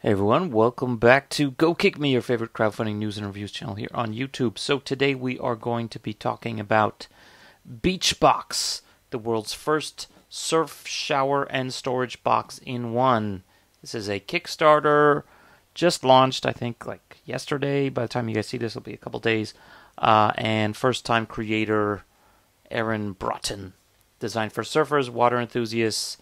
Hey everyone, welcome back to Go Kick Me, your favorite crowdfunding news and reviews channel here on YouTube. So today we are going to be talking about Beachbox, the world's first surf, shower, and storage box in one. This is a Kickstarter, just launched, I think, like yesterday. By the time you guys see this, it'll be a couple days. And first-time creator Aaron Broughton. Designed for surfers, water enthusiasts,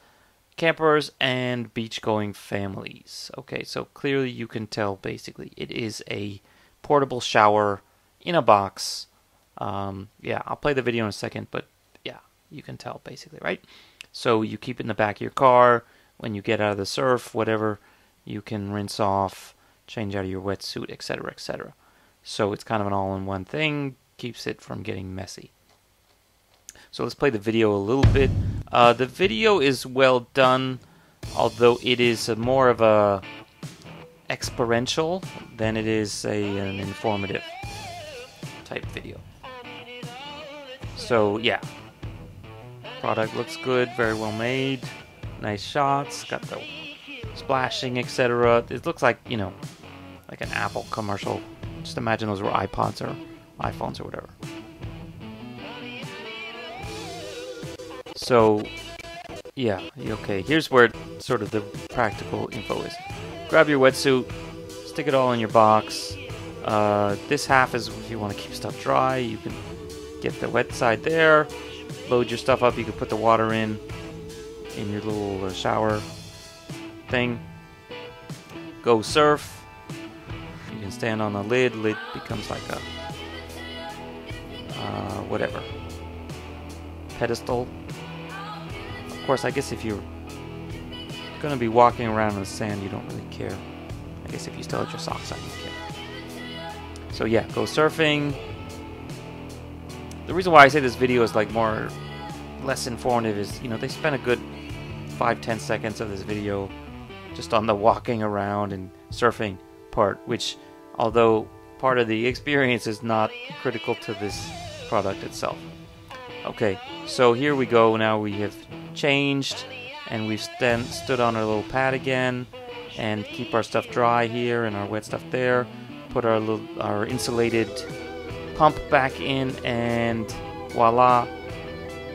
campers, and beach-going families. Okay, so clearly you can tell basically it is a portable shower in a box. Yeah, I'll play the video in a second, but yeah, you can tell basically, right? So you keep it in the back of your car. When you get out of the surf, whatever, you can rinse off, change out of your wetsuit, etc., etc. So it's kind of an all-in-one thing, keeps it from getting messy. So let's play the video a little bit. The video is well done, although it is more of a experiential than it is an informative type video. So yeah, product looks good, very well made, nice shots, got the splashing, etc. It looks like, you know, like an Apple commercial. Just imagine those were iPods or iPhones or whatever. So, yeah, okay, here's where sort of the practical info is. Grab your wetsuit, stick it all in your box. This half is if you want to keep stuff dry. You can get the wet side there, load your stuff up. You can put the water in your little shower thing. Go surf. You can stand on the lid. Lid becomes like a, whatever, pedestal. Of course, I guess if you're going to be walking around in the sand, you don't really care. I guess if you still have your socks on, you care. So yeah, go surfing. The reason why I say this video is like less informative is, you know, they spent a good 5-10 seconds of this video just on the walking around and surfing part, which, although part of the experience, is not critical to this product itself. Okay, so here we go. Now we have changed, and we've stood on our little pad again, and keep our stuff dry here and our wet stuff there. Put our insulated pump back in, and voila,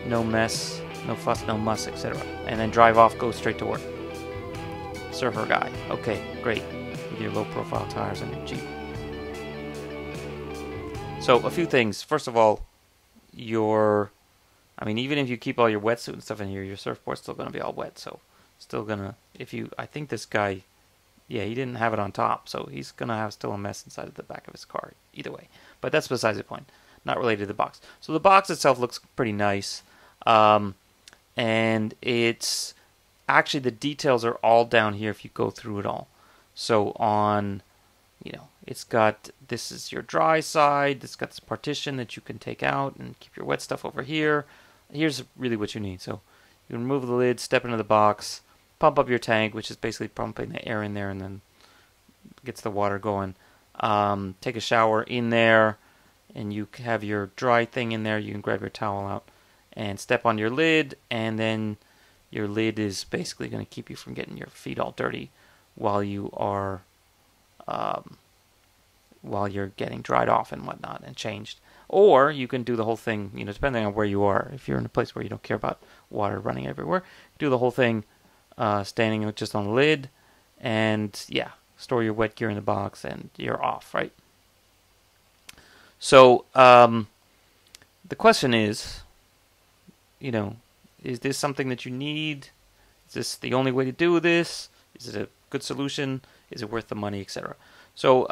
no mess, no fuss, no muss, etc. And then drive off, go straight to work. Surfer guy. Okay, great. With your low-profile tires on your Jeep. So a few things. First of all, I mean, even if you keep all your wetsuit and stuff in here, your surfboard's still going to be all wet. So, still going to, I think this guy, yeah, he didn't have it on top. So, he's going to have still a mess inside of the back of his car, either way. But that's besides the point. Not related to the box. So, the box itself looks pretty nice. And it's, actually, the details are all down here if you go through it all. So, on, you know, it's got, this is your dry side. It's got this partition that you can take out and keep your wet stuff over here. Here's really what you need. So you remove the lid, step into the box, pump up your tank, which is basically pumping the air in there and then gets the water going. Take a shower in there, and you have your dry thing in there. You can grab your towel out and step on your lid, and then your lid is basically going to keep you from getting your feet all dirty while you are while you're getting dried off and whatnot and changed. Or you can do the whole thing, you know, depending on where you are. If you're in a place where you don't care about water running everywhere, do the whole thing standing just on the lid, and yeah, store your wet gear in the box, and you're off, right? So the question is, you know, is this something that you need? Is this the only way to do this? Is it a good solution? Is it worth the money, etc.? So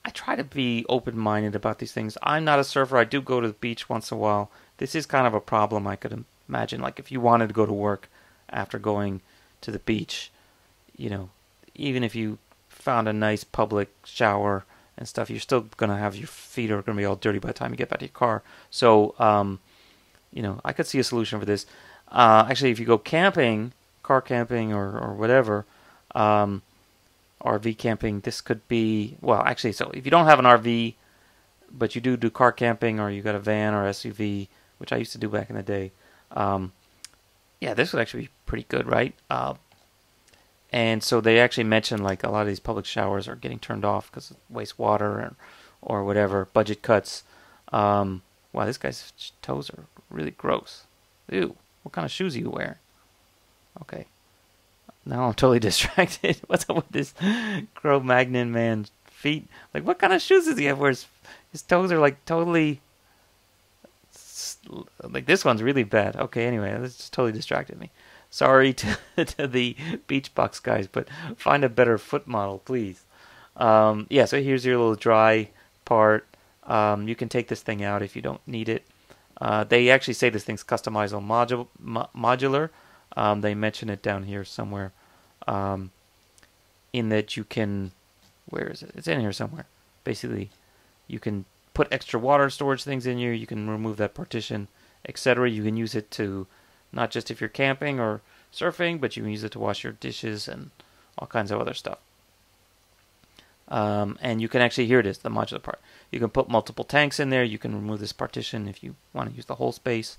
I try to be open-minded about these things. I'm not a surfer. I do go to the beach once in a while. This is kind of a problem I could imagine. Like if you wanted to go to work after going to the beach, you know, even if you found a nice public shower and stuff, you're still going to have your feet are going to be all dirty by the time you get back to your car. So, you know, I could see a solution for this. Actually, if you go camping, car camping or whatever, RV camping, this could be, well, actually, so if you don't have an RV, but you do car camping, or you got a van or SUV, which I used to do back in the day, yeah, this would actually be pretty good, right? And so they actually mentioned like a lot of these public showers are getting turned off because of wastewater or whatever, budget cuts. Wow, this guy's toes are really gross. Ew, what kind of shoes are you wearing? Okay. Now I'm totally distracted. What's up with this Cro-Magnon man's feet? Like, what kind of shoes does he have where his toes are like totally... Like, this one's really bad. Okay, anyway, this just totally distracted me. Sorry to the Beachbox guys, but find a better foot model, please. Yeah, so here's your little dry part. You can take this thing out if you don't need it. They actually say this thing's customizable modular. They mention it down here somewhere. In that you can... Where is it? It's in here somewhere. Basically, you can put extra water storage things in here. You can remove that partition, etc. You can use it to, not just if you're camping or surfing, but you can use it to wash your dishes and all kinds of other stuff. And you can actually, here it is, the modular part. You can put multiple tanks in there. You can remove this partition if you want to use the whole space,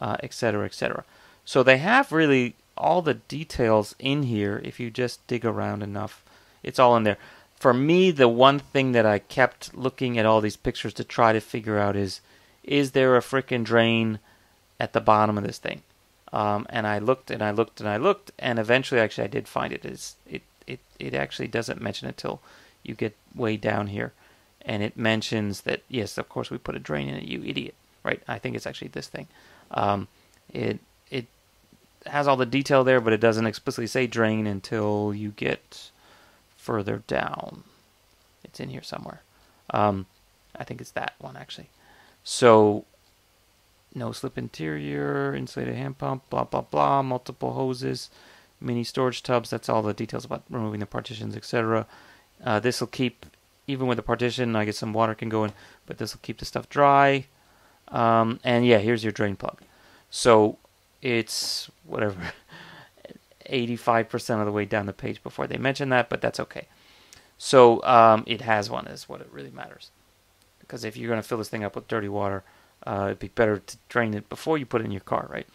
etc., etc. So they have really all the details in here. If you just dig around enough, it's all in there. For me, the one thing that I kept looking at all these pictures to try to figure out is there a frickin' drain at the bottom of this thing? And I looked and I looked and I looked, and eventually, actually, I did find it. It actually doesn't mention it till you get way down here, and it mentions that, yes, of course, we put a drain in it, you idiot, right? I think it's actually this thing. It has all the detail there, but it doesn't explicitly say drain until you get further down. It's in here somewhere. I think it's that one, actually. So, no slip interior, insulated hand pump, blah, blah, blah, multiple hoses, mini storage tubs. That's all the details about removing the partitions, etc. This will keep, even with the partition, I guess some water can go in, but this will keep the stuff dry. And yeah, here's your drain plug. So, it's whatever, 85% of the way down the page before they mention that, but that's okay. So it has one, is what it really matters. Because if you're going to fill this thing up with dirty water, it'd be better to drain it before you put it in your car, right?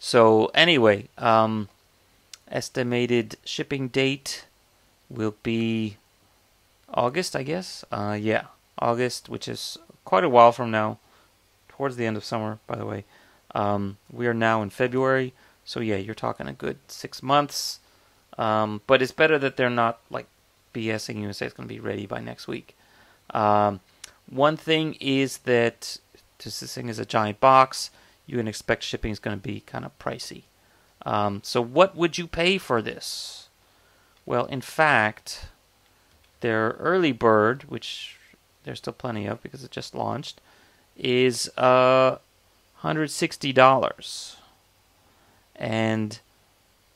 So anyway, estimated shipping date will be August, I guess. Yeah, August, which is quite a while from now, towards the end of summer, by the way. We are now in February, so yeah, you're talking a good 6 months. But it's better that they're not like BSing you and say it's going to be ready by next week. One thing is that this thing is a giant box. You can expect shipping is going to be kind of pricey. So what would you pay for this? Well, in fact, their early bird, which there's still plenty of because it just launched, is $160. And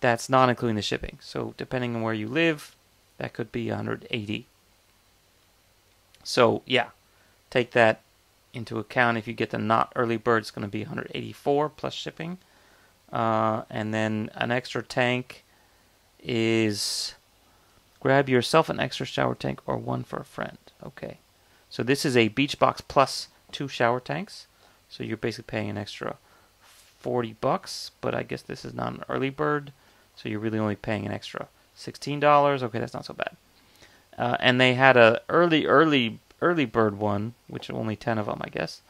that's not including the shipping. So depending on where you live, that could be $180. So yeah, take that into account. If you get the not early bird, it's going to be $184 plus shipping. And then an extra tank is, grab yourself an extra shower tank or one for a friend. Okay. So this is a Beachbox plus 2 shower tanks. So you're basically paying an extra $40, but I guess this is not an early bird, so you're really only paying an extra $16. Okay, that's not so bad. And they had a early bird one, which only 10 of them, I guess,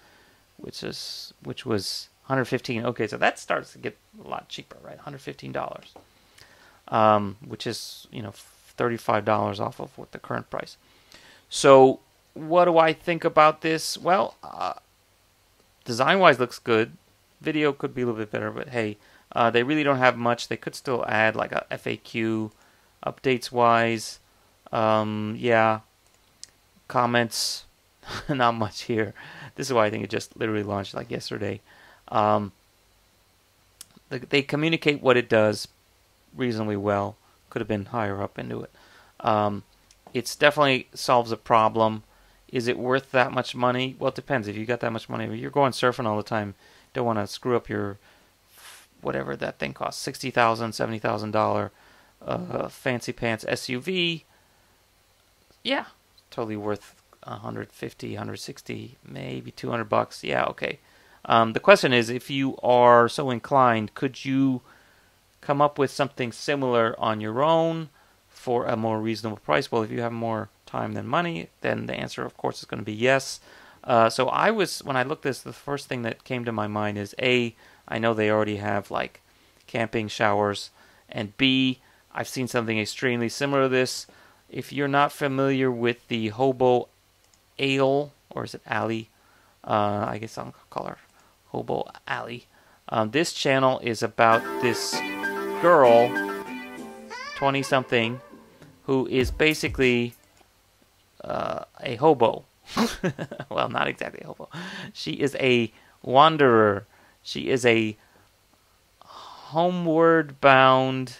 which was $115. Okay, so that starts to get a lot cheaper, right? $115, which is $35 off of what the current price. So what do I think about this? Well, design-wise, looks good. Video could be a little bit better, but hey, they really don't have much. They could still add like a FAQ updates-wise. Yeah, comments, not much here. This is why I think it just literally launched like yesterday. They communicate what it does reasonably well. Could have been higher up into it. It's definitely solves a problem. Is it worth that much money? Well, it depends. If you got that much money, if you're going surfing all the time, don't want to screw up your whatever that thing costs, $60,000, $70,000 fancy pants SUV. Yeah, totally worth $150, $160, maybe $200. Yeah, okay. The question is, if you are so inclined, could you come up with something similar on your own for a more reasonable price? Well, if you have more time than money, then the answer, of course, is going to be yes. So when I looked at this, the first thing that came to my mind is A, I know they already have like camping showers, and B, I've seen something extremely similar to this. If you're not familiar with the Hobo Ale, or is it Alley? I guess I'll call her Hobo Alley. This channel is about this girl, 20-something, who is basically a hobo. Well, not exactly a hobo. She is a wanderer. She is a homeward bound,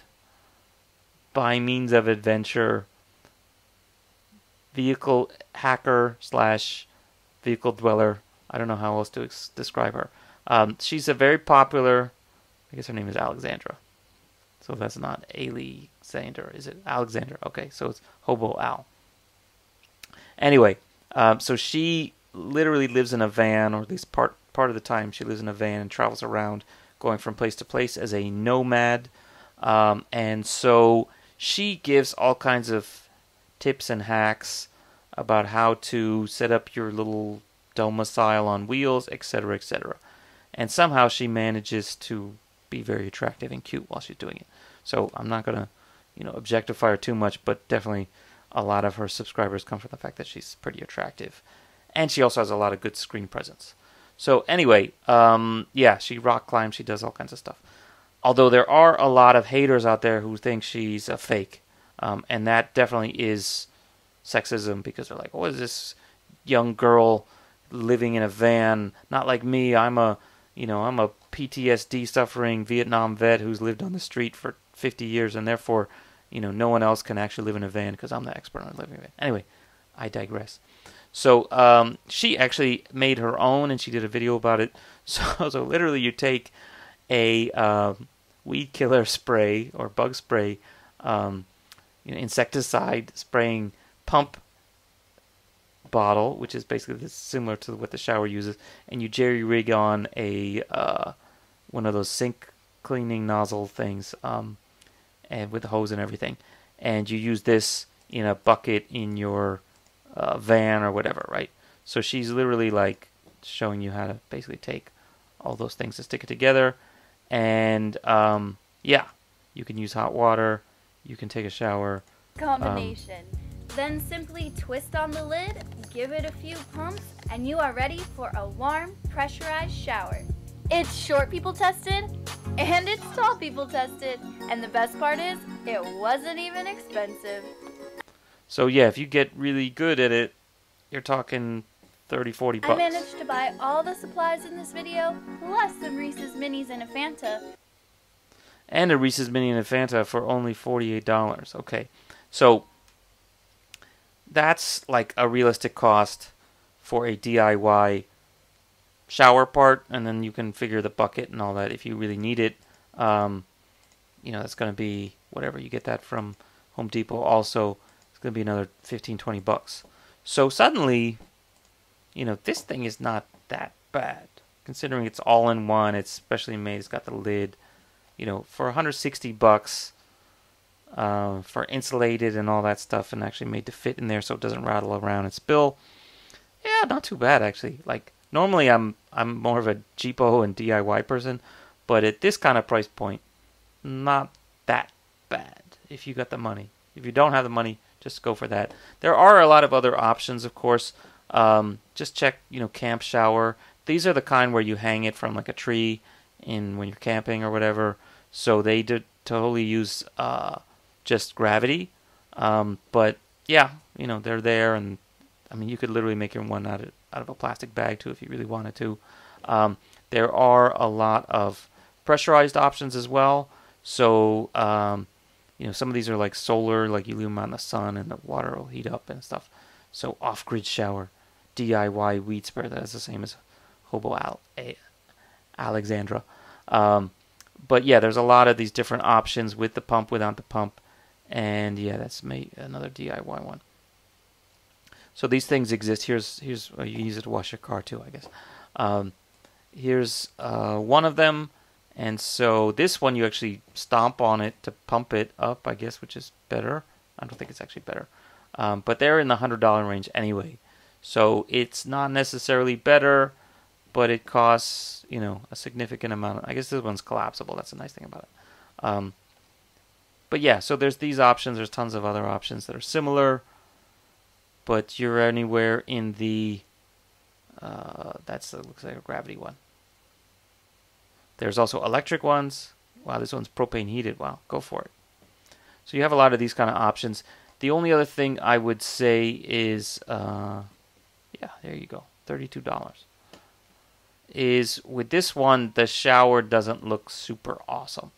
by means of adventure, vehicle hacker slash vehicle dweller. I don't know how else to describe her. She's a very popular, I guess her name is Alexandra. So that's not Alexander, is it? Alexander. Okay, so it's Hobo Al. Anyway, so she literally lives in a van, or at least part of the time she lives in a van and travels around, going from place to place as a nomad. And so she gives all kinds of tips and hacks about how to set up your little domicile on wheels, etc., etc. And somehow she manages to be very attractive and cute while she's doing it. So I'm not going to, objectify her too much, but definitely a lot of her subscribers come from the fact that she's pretty attractive. And she also has a lot of good screen presence. So anyway, yeah, she rock climbs, she does all kinds of stuff. Although there are a lot of haters out there who think she's a fake. And that definitely is sexism, because they're like, what is this young girl living in a van? Not like me. I'm a PTSD suffering Vietnam vet who's lived on the street for 50 years, and therefore, no one else can actually live in a van because I'm the expert on living in a van. Anyway, I digress. So she actually made her own, and she did a video about it. So literally, you take a weed killer spray or bug spray, insecticide spraying pump bottle, which is basically similar to what the shower uses, and you jerry rig on a one of those sink cleaning nozzle things, and with the hose and everything, and you use this in a bucket in your van or whatever, right? So she's literally like showing you how to basically take all those things to stick it together, and yeah, you can use hot water, you can take a shower. Combination. Then simply twist on the lid, give it a few pumps, and you are ready for a warm, pressurized shower. It's short people tested, and it's tall people tested, and the best part is, it wasn't even expensive. So yeah, if you get really good at it, you're talking 30, 40 bucks. I managed to buy all the supplies in this video, plus some Reese's Minis and a Fanta. And a Reese's Mini and a Fanta for only $48. Okay, so that's like a realistic cost for a DIY shower part, and then you can figure the bucket and all that if you really need it. That's going to be whatever you get that from Home Depot. Also, it's going to be another 15, 20 bucks. So suddenly, this thing is not that bad, considering it's all in one. It's specially made. It's got the lid. For 160 bucks, for insulated and all that stuff, and actually made to fit in there so it doesn't rattle around and spill. Yeah, not too bad actually. Like normally I'm more of a cheapo and DIY person, but at this kind of price point, not that bad if you got the money. If you don't have the money, just go for that. There are a lot of other options, of course. Just check, camp shower. These are the kind where you hang it from like a tree when you're camping or whatever. So they totally use just gravity. But yeah, they're there, and I mean, you could literally make your one out of a plastic bag too if you really wanted to. There are a lot of pressurized options as well. So some of these are like solar, like you leave them out in the sun and the water will heat up and stuff. So off-grid shower, DIY weed spray, that's the same as Hobo Alexandra. But yeah, there's a lot of these different options with the pump, without the pump, and yeah, that's another DIY one. So these things exist. Here's you use it to wash your car too, I guess. Here's one of them, And so this one you actually stomp on it to pump it up, I guess, which is better. I don't think it's actually better. But they're in the $100 range anyway. So it's not necessarily better, but it costs, you know, a significant amount. I guess this one's collapsible. That's the nice thing about it. But yeah, so there's these options. There's tons of other options that are similar. But you're anywhere in the... looks like a gravity one. There's also electric ones. Wow, this one's propane heated. Wow, go for it. So you have a lot of these kind of options. The only other thing I would say is, yeah, there you go, $32. Is with this one, the shower doesn't look super awesome.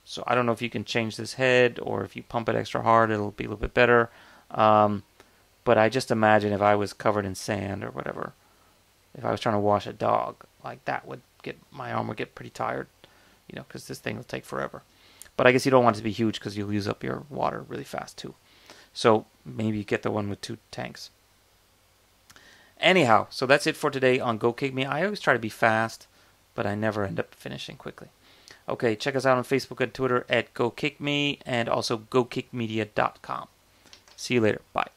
So I don't know if you can change this head, or if you pump it extra hard, it'll be a little bit better. But I just imagine if I was covered in sand or whatever, if I was trying to wash a dog, like that would get, my arm would get pretty tired, you know, because this thing will take forever. But I guess you don't want it to be huge because you'll use up your water really fast too. So maybe you get the one with 2 tanks. Anyhow, so that's it for today on Go Kick Me. I always try to be fast, but I never end up finishing quickly. Okay, check us out on Facebook and Twitter at Go Kick Me, and also GoKickMedia.com. See you later. Bye.